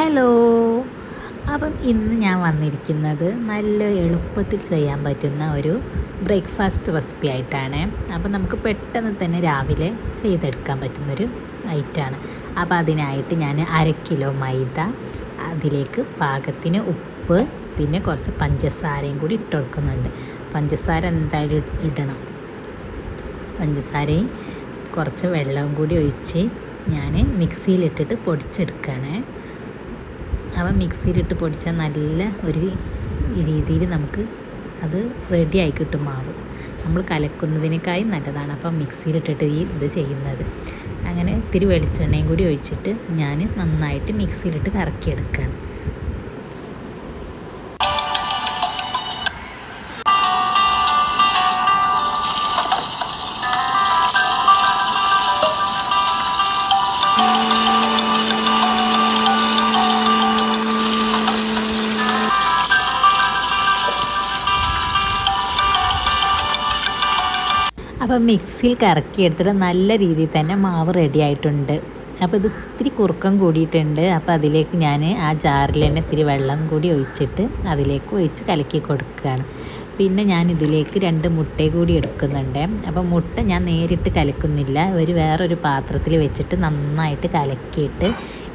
Hello. അപ്പം ഇന്ന് ഞാൻ വന്നിരിക്കുന്നത് നല്ല എളുപ്പത്തിൽ ചെയ്യാൻ പറ്റുന്ന ഒരു ബ്രേക്ക്ഫാസ്റ്റ് റെസിപ്പി ആയിട്ടാണ്. അപ്പം നമുക്ക് പെട്ടെന്ന് തന്നെ രാവിലെ ചെയ്തെടുക്കാൻ പറ്റുന്നൊരു ഐറ്റമാണ്. അപ്പോൾ അതിനായിട്ട് ഞാൻ 1/2 കിലോ മൈദ, അതിലേക്ക് പാകത്തിന് ഉപ്പ്, പിന്നെ കുറച്ച് പഞ്ചസാരയും കൂടി ഇട്ട് കൊടുക്കുന്നുണ്ട്. പഞ്ചസാര എന്തായാലും ഇടണം. പഞ്ചസാരയും കുറച്ച് വെള്ളവും കൂടി ഒഴിച്ച് ഞാൻ മിക്സിയിലിട്ടിട്ട് പൊടിച്ചെടുക്കുകയാണ്. അപ്പം മിക്സിയിലിട്ട് പൊടിച്ചാൽ നല്ല ഒരു രീതിയിൽ നമുക്ക് അത് റെഡിയായി കിട്ടും മാവ്. നമ്മൾ കലക്കുന്നതിനേക്കാളും നല്ലതാണ് അപ്പം മിക്സിയിലിട്ടിട്ട് ഇത് ചെയ്യുന്നത്. അങ്ങനെ ഇത്തിരി വെളിച്ചെണ്ണയും കൂടി ഒഴിച്ചിട്ട് ഞാൻ നന്നായിട്ട് മിക്സിയിലിട്ട് കറക്കിയെടുക്കുകയാണ്. അപ്പോൾ മിക്സിയിൽ കറക്കിയെടുത്തിട്ട് നല്ല രീതിയിൽ തന്നെ മാവ് റെഡി ആയിട്ടുണ്ട്. അപ്പോൾ ഇത് ഇത്തിരി കുറുക്കം കൂടിയിട്ടുണ്ട്. അപ്പോൾ അതിലേക്ക് ഞാൻ ആ ജാറിൽ തന്നെ ഇത്തിരി വെള്ളം കൂടി ഒഴിച്ചിട്ട് അതിലേക്ക് ഒഴിച്ച് കലക്കി കൊടുക്കുകയാണ്. പിന്നെ ഞാൻ ഇതിലേക്ക് 2 മുട്ട കൂടി എടുക്കുന്നുണ്ട്. അപ്പോൾ മുട്ട ഞാൻ നേരിട്ട് കലക്കുന്നില്ല, വേറൊരു പാത്രത്തിൽ വെച്ചിട്ട് നന്നായിട്ട് കലക്കിയിട്ട്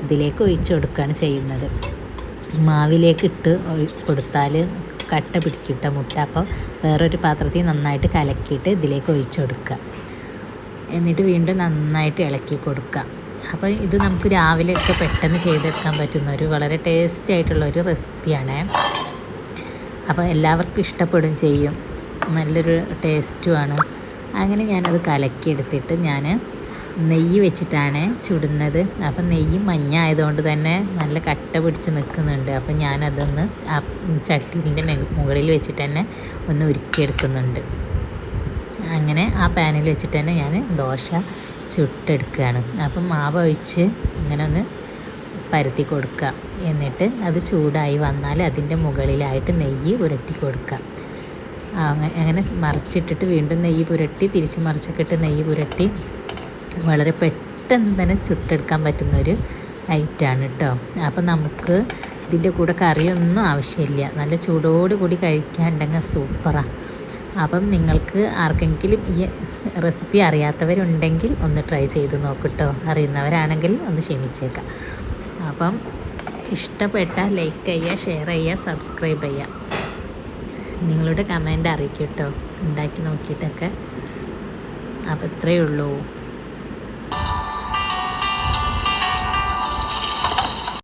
ഇതിലേക്ക് ഒഴിച്ച് കൊടുക്കുകയാണ് ചെയ്യുന്നത്. മാവിലേക്ക് ഇട്ട് കൊടുത്താൽ കട്ട പിടിച്ചിട്ട മുട്ട. അപ്പോൾ വേറൊരു പാത്രത്തിൽ നന്നായിട്ട് കലക്കിയിട്ട് ഇതിലേക്ക് ഒഴിച്ചു കൊടുക്കുക. എന്നിട്ട് വീണ്ടും നന്നായിട്ട് ഇളക്കി കൊടുക്കുക. അപ്പോൾ ഇത് നമുക്ക് രാവിലെയൊക്കെ പെട്ടെന്ന് ചെയ്തെടുക്കാൻ പറ്റുന്ന ഒരു വളരെ ടേസ്റ്റി ആയിട്ടുള്ളൊരു റെസിപ്പിയാണ്. അപ്പോൾ എല്ലാവർക്കും ഇഷ്ടപ്പെടും ചെയ്യും, നല്ലൊരു ടേസ്റ്റുമാണ്. അങ്ങനെ ഞാനത് കലക്കിയെടുത്തിട്ട് ഞാൻ നെയ്യ് വെച്ചിട്ടാണ് ചുടുന്നത്. അപ്പം നെയ്യ് മഞ്ഞ ആയതുകൊണ്ട് തന്നെ നല്ല കട്ട പിടിച്ച് നിൽക്കുന്നുണ്ട്. അപ്പം ഞാനതൊന്ന് ആ ചട്ടീൻ്റെ മുകളിൽ വെച്ചിട്ട് തന്നെ ഒന്ന് ഉരുക്കിയെടുക്കുന്നുണ്ട്. അങ്ങനെ ആ പാനിൽ വെച്ചിട്ട് തന്നെ ഞാൻ ദോശ ചുട്ടെടുക്കുകയാണ്. അപ്പം മാവ് ഒഴിച്ച് ഇങ്ങനെ ഒന്ന് പരത്തി കൊടുക്കുക. എന്നിട്ട് അത് ചൂടായി വന്നാൽ അതിൻ്റെ മുകളിലായിട്ട് നെയ്യ് പുരട്ടി കൊടുക്കുക. അങ്ങനെ മറിച്ചിട്ടിട്ട് വീണ്ടും നെയ്യ് പുരട്ടി തിരിച്ച് മറിച്ചൊക്കെ ഇട്ട് നെയ്യ് പുരട്ടി വളരെ പെട്ടെന്ന് തന്നെ ചുട്ടെടുക്കാൻ പറ്റുന്നൊരു ഐറ്റമാണ് കേട്ടോ. അപ്പം നമുക്ക് ഇതിൻ്റെ കൂടെ കറിയൊന്നും ആവശ്യമില്ല, നല്ല ചൂടോടുകൂടി കഴിക്കാനുണ്ടെങ്കിൽ സൂപ്പറാണ്. അപ്പം നിങ്ങൾക്ക് ആർക്കെങ്കിലും ഈ റെസിപ്പി അറിയാത്തവരുണ്ടെങ്കിൽ ഒന്ന് ട്രൈ ചെയ്ത് നോക്കട്ടോ. അറിയുന്നവരാണെങ്കിൽ ഒന്ന് ക്ഷമിച്ചേക്കാം. അപ്പം ഇഷ്ടപ്പെട്ടാൽ ലൈക്ക് ചെയ്യുക, ഷെയർ ചെയ്യുക, സബ്സ്ക്രൈബ് ചെയ്യുക. നിങ്ങളുടെ കമൻറ്റ് അറിയിക്കും കേട്ടോ, ഉണ്ടാക്കി നോക്കിയിട്ടൊക്കെ. അപ്പോൾ ഇത്രയേ ഉള്ളൂ.